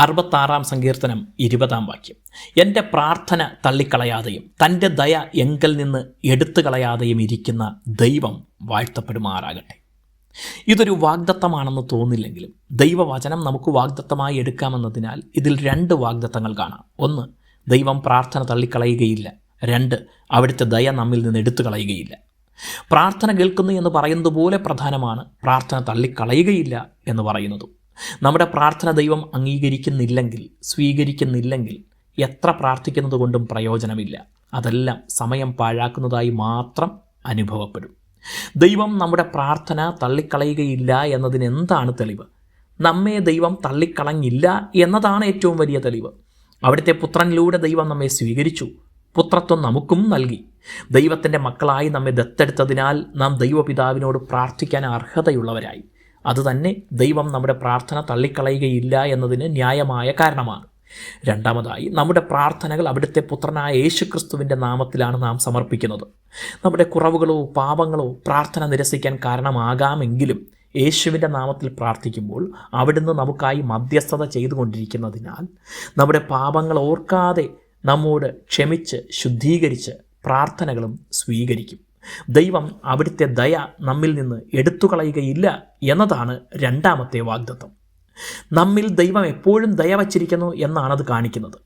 66 സങ്കീർത്തനം 20 വാക്യം. എൻ്റെ പ്രാർത്ഥന തള്ളിക്കളയാതെയും തൻ്റെ ദയ എങ്കൽ നിന്ന് എടുത്തു കളയാതെയും ഇരിക്കുന്ന ദൈവം വാഴ്ത്തപ്പെടുമാറാകട്ടെ. ഇതൊരു വാഗ്ദത്തമാണെന്ന് തോന്നില്ലെങ്കിലും ദൈവവചനം നമുക്ക് വാഗ്ദത്തമായി എടുക്കാമെന്നതിനാൽ ഇതിൽ 2 വാഗ്ദത്തങ്ങൾ കാണാം. 1, ദൈവം പ്രാർത്ഥന തള്ളിക്കളയുകയില്ല. 2, അവിടുത്തെ ദയ നമ്മിൽ നിന്ന് എടുത്തു കളയുകയില്ല. പ്രാർത്ഥന കേൾക്കുന്നു എന്ന് പറയുന്നത് പോലെ പ്രധാനമാണ് പ്രാർത്ഥന തള്ളിക്കളയുകയില്ല എന്ന് പറയുന്നതും. നമ്മുടെ പ്രാർത്ഥന ദൈവം അംഗീകരിക്കുന്നില്ലെങ്കിൽ, സ്വീകരിക്കുന്നില്ലെങ്കിൽ എത്ര പ്രാർത്ഥിക്കുന്നത് കൊണ്ടും പ്രയോജനമില്ല. അതെല്ലാം സമയം പാഴാക്കുന്നതായി മാത്രം അനുഭവപ്പെടും. ദൈവം നമ്മുടെ പ്രാർത്ഥന തള്ളിക്കളയുകയില്ല എന്നതിന് എന്താണ് തെളിവ്? നമ്മെ ദൈവം തള്ളിക്കളഞ്ഞില്ല എന്നതാണ് ഏറ്റവും വലിയ തെളിവ്. അവിടുത്തെ പുത്രനിലൂടെ ദൈവം നമ്മെ സ്വീകരിച്ചു, പുത്രത്വം നമുക്കും നൽകി. ദൈവത്തിൻ്റെ മക്കളായി നമ്മെ ദത്തെടുത്തതിനാൽ നാം ദൈവപിതാവിനോട് പ്രാർത്ഥിക്കാൻ അർഹതയുള്ളവരായി. അതുതന്നെ ദൈവം നമ്മുടെ പ്രാർത്ഥന തള്ളിക്കളയുകയില്ല എന്നതിന് ന്യായമായ കാരണമാണ്. രണ്ടാമതായി, നമ്മുടെ പ്രാർത്ഥനകൾ അവിടുത്തെ പുത്രനായ യേശുക്രിസ്തുവിൻ്റെ നാമത്തിലാണ് നാം സമർപ്പിക്കുന്നത്. നമ്മുടെ കുറവുകളോ പാപങ്ങളോ പ്രാർത്ഥന നിരസിക്കാൻ കാരണമാകാമെങ്കിലും യേശുവിൻ്റെ നാമത്തിൽ പ്രാർത്ഥിക്കുമ്പോൾ അവിടുന്ന് നമുക്കായി മധ്യസ്ഥത ചെയ്തുകൊണ്ടിരിക്കുന്നതിനാൽ നമ്മുടെ പാപങ്ങൾ ഓർക്കാതെ നമ്മോട് ക്ഷമിച്ച് ശുദ്ധീകരിച്ച് പ്രാർത്ഥനകളും സ്വീകരിക്കും. ദൈവം അവിടുത്തെ ദയ നമ്മിൽ നിന്ന് എടുത്തുകളയുകയില്ല എന്നതാണ് രണ്ടാമത്തെ വാഗ്ദത്തം. നമ്മിൽ ദൈവം എപ്പോഴും ദയ വച്ചിരിക്കുന്നു എന്നാണത് കാണിക്കുന്നത്.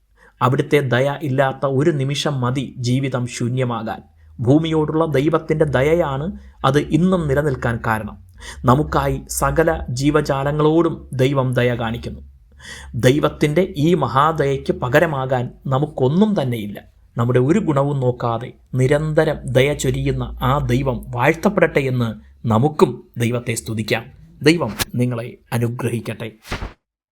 അവിടുത്തെ ദയ ഇല്ലാത്ത ഒരു നിമിഷം മതി ജീവിതം ശൂന്യമാകാൻ. ഭൂമിയോടുള്ള ദൈവത്തിൻ്റെ ദയയാണ് അത് ഇന്നും നിലനിൽക്കാൻ കാരണം. നമുക്കായി സകല ജീവജാലങ്ങളോടും ദൈവം ദയ കാണിക്കുന്നു. ദൈവത്തിൻ്റെ ഈ മഹാദയയ്ക്ക് പകരമാകാൻ നമുക്കൊന്നും തന്നെയില്ല. നമ്മുടെ ഒരു ഗുണവും നോക്കാതെ നിരന്തരം ദയ ചൊരിയുന്ന ആ ദൈവം വാഴ്ത്തപ്പെടട്ടെ എന്ന് നമുക്കും ദൈവത്തെ സ്തുതിക്കാം. ദൈവം നിങ്ങളെ അനുഗ്രഹിക്കട്ടെ.